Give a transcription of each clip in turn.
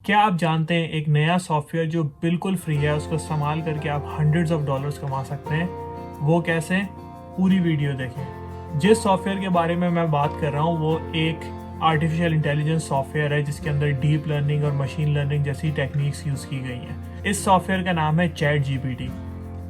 क्या आप जानते हैं एक नया सॉफ्टवेयर जो बिल्कुल फ्री है, उसको इस्तेमाल करके आप हंड्रेड्स ऑफ डॉलर्स कमा सकते हैं? वो कैसे? पूरी वीडियो देखें। जिस सॉफ्टवेयर के बारे में मैं बात कर रहा हूँ वो एक आर्टिफिशियल इंटेलिजेंस सॉफ्टवेयर है जिसके अंदर डीप लर्निंग और मशीन लर्निंग जैसी टेक्निक्स यूज़ की गई हैं। इस सॉफ्टवेयर का नाम है चैट जीपीटी।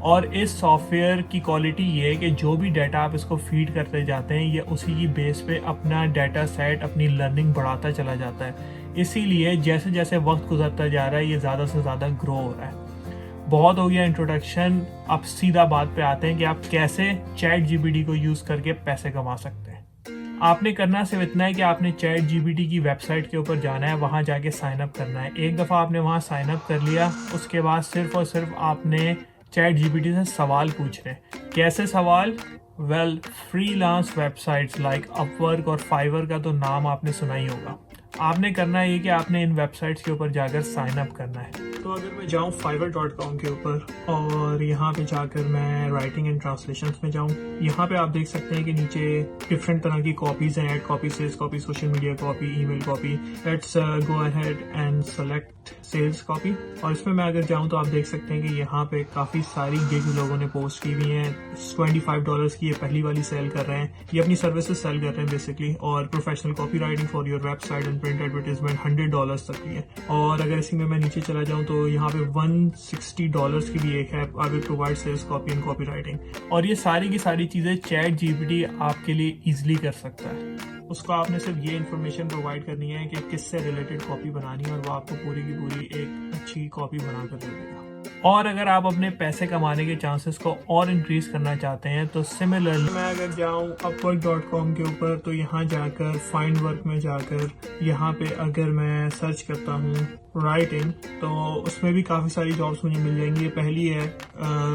और इस सॉफ्टवेयर की क्वालिटी ये है कि जो भी डाटा आप इसको फीड करते जाते हैं ये उसी की बेस पे अपना डाटा सेट, अपनी लर्निंग बढ़ाता चला जाता है। इसीलिए जैसे जैसे वक्त गुजरता जा रहा है ये ज़्यादा से ज़्यादा ग्रो हो रहा है। बहुत हो गया इंट्रोडक्शन, अब सीधा बात पे आते हैं कि आप कैसे चैट जीपीटी को यूज़ करके पैसे कमा सकते हैं। आपने करना सिर्फ इतना है कि आपने चैट जीपीटी की वेबसाइट के ऊपर जाना है, वहाँ जाके साइन अप करना है। एक दफ़ा आपने वहाँ साइन अप कर लिया, उसके बाद सिर्फ और सिर्फ आपने चैट जीपीटी से सवाल पूछने। कैसे सवाल? Well, freelance websites like Upwork और फाइवर का तो नाम आपने सुना ही होगा। आपने करना है ये कि आपने इन वेबसाइट्स के ऊपर जाकर साइन अप करना है। तो अगर मैं जाऊँ fiverr.com के ऊपर और यहाँ पे जाकर मैं राइटिंग एंड ट्रांसलेशन में जाऊँ, यहाँ पे आप देख सकते हैं कि नीचे डिफरेंट तरह की कॉपीज हैं। Ad copy, sales copy, social media copy, email copy. Let's go ahead and select sales copy. और इसमें मैं अगर जाऊँ तो आप देख सकते हैं कि यहाँ पे काफ़ी सारी गिग लोगों ने पोस्ट की हुई हैं। $25 की ये पहली वाली सेल कर रहे हैं, ये अपनी सर्विसेज सेल कर रहे हैं बेसिकली। और professional copy writing for your website and print advertisement $100 तक की है। और अगर इसी में मैं नीचे चला जाऊँ तो यहाँ पे $160 की भी एक है, I will provide sales copy and copy writing. और ये सारी की सारी चीज़ें चैट जीपीटी आपके लिए ईजिली कर सकता है। उसको आपने सिर्फ ये इन्फॉर्मेशन प्रोवाइड करनी है कि किससे रिलेटेड कॉपी बनानी है और वो आपको पूरी की पूरी एक अच्छी कॉपी बना कर दे देगा। और अगर आप अपने पैसे कमाने के चांसेस को और इंक्रीज करना चाहते हैं तो सिमिलरली मैं अगर जाऊं upwork.com के ऊपर तो यहाँ जाकर फाइंड वर्क में जाकर यहाँ पे अगर मैं सर्च करता हूँ राइटिंग तो उसमें भी काफ़ी सारी जॉब्स मुझे मिल जाएंगी। ये पहली है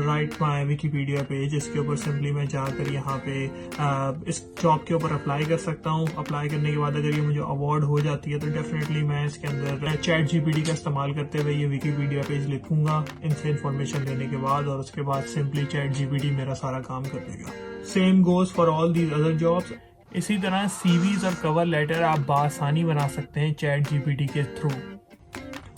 राइट माय विकिपीडिया पेज। इसके ऊपर सिंपली मैं जाकर यहाँ पे इस जॉब के ऊपर अप्लाई कर सकता हूँ। अप्लाई करने के बाद अगर ये मुझे अवार्ड हो जाती है तो डेफिनेटली मैं इसके अंदर चैट जीपीटी का इस्तेमाल करते हुए ये विकिपीडिया पेज लिखूंगा इनसे इन्फॉर्मेशन लेने के बाद, और उसके बाद सिंपली चैट जीपीटी मेरा सारा काम कर देगा। Same goes for all these other jobs. इसी तरह सीवीज और कवर लेटर आप बासानी बना सकते हैं चैट जीपीटी के थ्रू।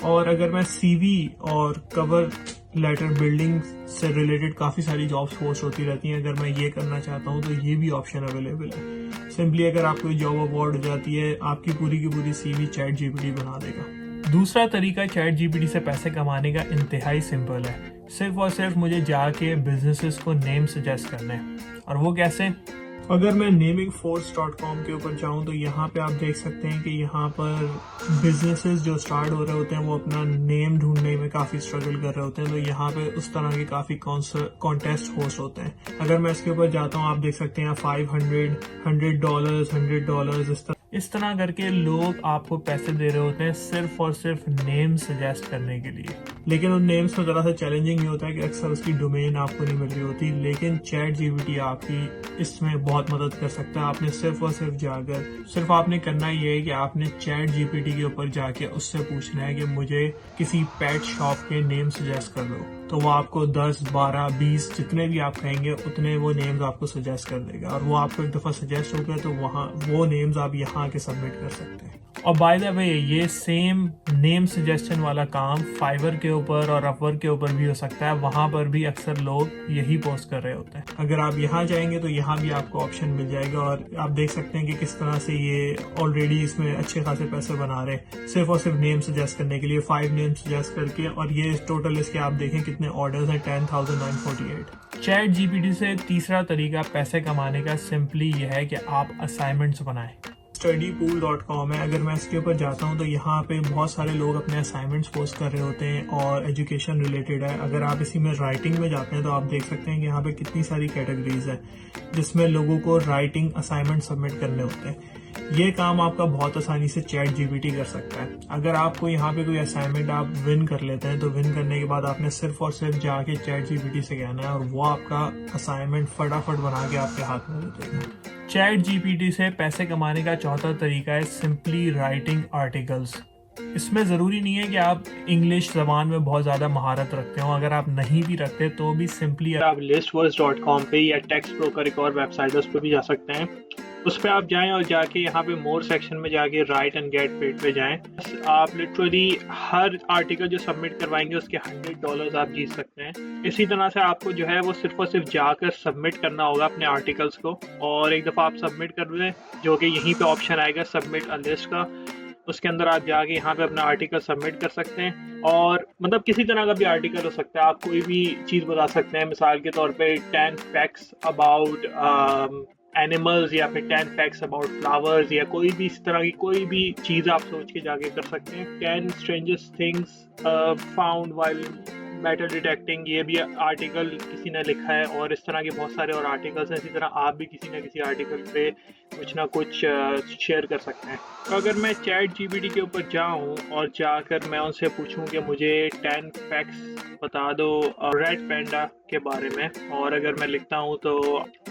और अगर मैं सीवी और कवर लेटर बिल्डिंग से रिलेटेड काफ़ी सारी जॉब्स पोस्ट होती रहती हैं, अगर मैं ये करना चाहता हूँ तो ये भी ऑप्शन अवेलेबल है। सिंपली अगर आपको जॉब अवार्ड हो जाती है, आपकी पूरी की पूरी सीवी चैट जीपीटी बना देगा। दूसरा तरीका चैट जीपीटी से पैसे कमाने का इंतहाई सिंपल है। सिर्फ और सिर्फ मुझे जाके बिजनेसेस को नेम सजेस्ट करने हैं। और वो कैसे? अगर मैं namingforce.com के ऊपर जाऊं तो यहाँ पे आप देख सकते हैं कि यहाँ पर बिजनेसेस जो स्टार्ट हो रहे होते हैं वो अपना नेम ढूंढने में काफ़ी स्ट्रगल कर रहे होते हैं। तो यहाँ पे उस तरह के काफ़ी कॉन्टेस्ट होस्ट होते हैं। अगर मैं इसके ऊपर जाता हूँ आप देख सकते हैं $500, $100 इस तरह करके लोग आपको पैसे दे रहे होते हैं सिर्फ और सिर्फ नेम सजेस्ट करने के लिए। लेकिन उन नेम्स में ज़रा सा चैलेंजिंग ये होता है कि अक्सर उसकी डोमेन आपको नहीं मिल रही होती। लेकिन चैट जीपीटी आपकी इसमें बहुत मदद कर सकता है। आपने सिर्फ और सिर्फ जाकर सिर्फ आपने करना ये है कि आपने चैट जीपीटी के ऊपर जाके उससे पूछना है कि मुझे किसी पेट शॉप के नेम सजेस्ट कर दो, तो वो आपको 10, 12, 20 जितने भी आप कहेंगे उतने वो नेम्स आपको सजेस्ट कर देगा। और वो आपको एक दफ़ा सजेस्ट हो गया तो वहाँ वो नेम्स आप यहाँ के सबमिट कर सकते हैं। और बाय द वे ये सेम नेम सजेशन वाला काम फाइवर के ऊपर और अपवर्क के ऊपर भी हो सकता है। वहाँ पर भी अक्सर लोग यही पोस्ट कर रहे होते हैं। अगर आप यहाँ जाएंगे तो यहाँ भी आपको ऑप्शन मिल जाएगा और आप देख सकते हैं कि किस तरह से ये ऑलरेडी इसमें अच्छे खासे पैसे बना रहे हैं सिर्फ और सिर्फ नेम सजेस्ट करने के लिए। 5 नेम सजेस्ट करके, और ये टोटल इसके आप देखें कितने ऑर्डर्स हैं, 10,948। चैट जीपीटी से तीसरा तरीका पैसे कमाने का सिंपली यह है कि आप असाइनमेंट्स बनाएं। studypool.com है। अगर मैं इसके ऊपर जाता हूँ तो यहाँ पे बहुत सारे लोग अपने असाइनमेंट्स पोस्ट कर रहे होते हैं और एजुकेशन रिलेटेड है। अगर आप इसी में राइटिंग में जाते हैं तो आप देख सकते हैं कि यहाँ पे कितनी सारी कैटेगरीज है जिसमें लोगों को राइटिंग असाइनमेंट सबमिट करने होते हैं। ये काम आपका बहुत आसानी से चैट जीपीटी कर सकता है। अगर आपको यहाँ पे कोई असाइनमेंट आप विन कर लेते हैं तो विन करने के बाद आपने सिर्फ और सिर्फ जाके चैट जीपीटी से कहना है और वो आपका असाइनमेंट फटाफट बना के आपके हाथ में दे देगा। चैट जीपीटी से पैसे कमाने का चौथा तरीका है सिंपली राइटिंग आर्टिकल्स। इसमें ज़रूरी नहीं है कि आप इंग्लिश ज़बान में बहुत ज़्यादा महारत रखते हो। अगर आप नहीं भी रखते तो भी सिंपली आप listverse.com पे या टेक्स्ट ब्रोकर एक और वेबसाइट है उस पर भी जा सकते हैं उस पर आप जाएं और जाके यहाँ पे मोर सेक्शन में जाके राइट एंड गेट पेड पे जाएं। आप लिटरली हर आर्टिकल जो सबमिट करवाएंगे उसके $100 आप जीत सकते हैं। इसी तरह से आपको जो है वो सिर्फ और सिर्फ जाकर सबमिट करना होगा अपने आर्टिकल्स को, और एक दफ़ा आप सबमिट कर दें, जो कि यहीं पे ऑप्शन आएगा सबमिट अ लिस्ट का, उसके अंदर आप जाके यहाँ पे अपना आर्टिकल सबमिट कर सकते हैं। और मतलब किसी तरह का भी आर्टिकल हो सकता है, आप कोई भी चीज़ बता सकते हैं। मिसाल के तौर पे 10 फैक्ट्स अबाउट एनिमल्स, या फिर 10 फैक्ट्स अबाउट फ्लावर्स, या कोई भी इस तरह की कोई भी चीज़ आप सोच के जाके कर सकते हैं। 10 strangest things found while metal detecting, ये भी आर्टिकल किसी ने लिखा है, और इस तरह के बहुत सारे और आर्टिकल्स हैं। इसी तरह आप भी किसी न किसी आर्टिकल पे कुछ ना कुछ शेयर कर सकते हैं। तो अगर मैं चैट जीपीटी के ऊपर जाऊं और जाकर मैं उनसे पूछूं कि मुझे 10 फैक्ट्स बता दो रेड पैंडा के बारे में, और अगर मैं लिखता हूं तो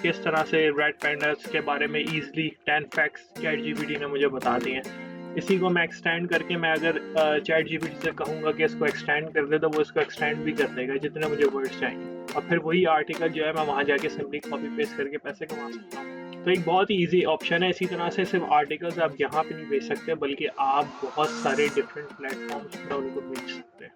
किस तरह से रेड पैंडास के बारे में ईजिली 10 फैक्ट्स चैट जीपीटी ने मुझे बता दिए हैं। इसी को मैं एक्सटेंड करके मैं अगर चैट जीपीटी से कहूँगा कि इसको एक्सटेंड कर दे, तो वो इसको एक्सटेंड भी कर देगा जितने मुझे वर्ड्स चाहिए, और फिर वही आर्टिकल जो है मैं वहाँ जाके सिंपली कॉपी पेस्ट करके पैसे कमा सकता हूँ। तो एक बहुत ही ईजी ऑप्शन है। इसी तरह से सिर्फ आर्टिकल्स आप यहाँ पे नहीं बेच सकते, बल्कि आप बहुत सारे डिफरेंट प्लेटफॉर्म्स पर उनको बेच सकते हैं।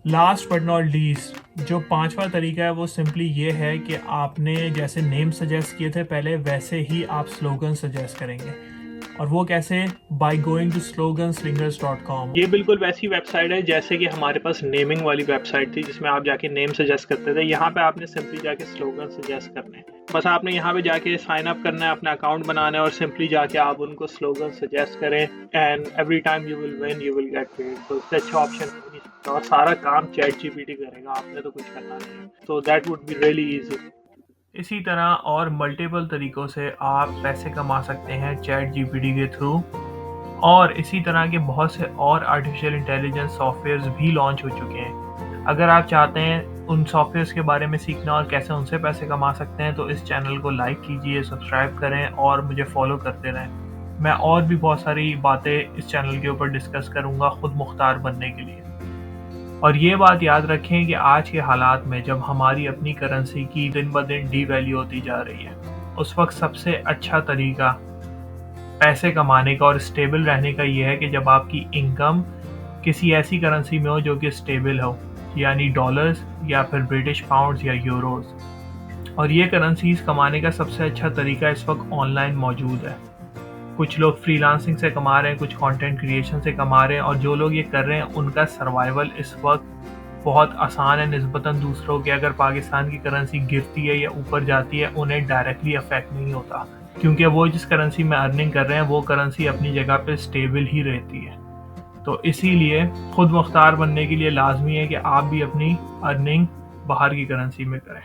लास्ट बट नॉट लीस्ट, जो पांचवा तरीका है वो सिंपली ये है कि आपने जैसे नेम सजेस्ट किए थे पहले, वैसे ही आप स्लोगन सजेस्ट करेंगे। और वो कैसे? By going to sloganslingers.com। ये बिल्कुल वैसी वेबसाइट है जैसे कि हमारे पास नेमिंग वाली वेबसाइट थी, जिसमें आप जाके नेम सजेस्ट करते थे। यहाँ पे आपने सिंपली जाके स्लोगन सजेस्ट करने हैं। बस आपने यहाँ पे जाके साइन अप करना है, अपना अकाउंट बनाना है, और सिंपली जाके आप उनको स्लोगन सजेस्ट करें, and every time you will win, you will get paid. तो इससे अच्छा ऑप्शन हो नहीं सकता, और सारा काम चैट जीपीटी करेगा, आपने तो कुछ करना नहीं है। तो that would be really easy. इसी तरह और मल्टीपल तरीक़ों से आप पैसे कमा सकते हैं चैट जीपीटी के थ्रू, और इसी तरह के बहुत से और आर्टिफिशियल इंटेलिजेंस सॉफ्टवेयर्स भी लॉन्च हो चुके हैं। अगर आप चाहते हैं उन सॉफ्टवेयर्स के बारे में सीखना और कैसे उनसे पैसे कमा सकते हैं, तो इस चैनल को लाइक कीजिए, सब्सक्राइब करें और मुझे फॉलो करते रहें। मैं और भी बहुत सारी बातें इस चैनल के ऊपर डिस्कस करूँगा खुद मुख्तार बनने के लिए। और ये बात याद रखें कि आज के हालात में जब हमारी अपनी करेंसी की दिन ब दिन डीवैल्यू होती जा रही है, उस वक्त सबसे अच्छा तरीका पैसे कमाने का और स्टेबल रहने का ये है कि जब आपकी इनकम किसी ऐसी करेंसी में हो जो कि स्टेबल हो, यानी डॉलर्स या फिर ब्रिटिश पाउंड्स या यूरोज। और ये करेंसीज कमाने का सबसे अच्छा तरीका इस वक्त ऑनलाइन मौजूद है। कुछ लोग फ्रीलांसिंग से कमा रहे हैं, कुछ कंटेंट क्रिएशन से कमा रहे हैं, और जो लोग ये कर रहे हैं उनका सर्वाइवल इस वक्त बहुत आसान है निस्बतन दूसरों के। अगर पाकिस्तान की करेंसी गिरती है या ऊपर जाती है, उन्हें डायरेक्टली अफेक्ट नहीं होता, क्योंकि वो जिस करेंसी में अर्निंग कर रहे हैं वो करेंसी अपनी जगह पे स्टेबल ही रहती है। तो इसीलिए खुद मुख्तार बनने के लिए लाजमी है कि आप भी अपनी अर्निंग बाहर की करेंसी में करें।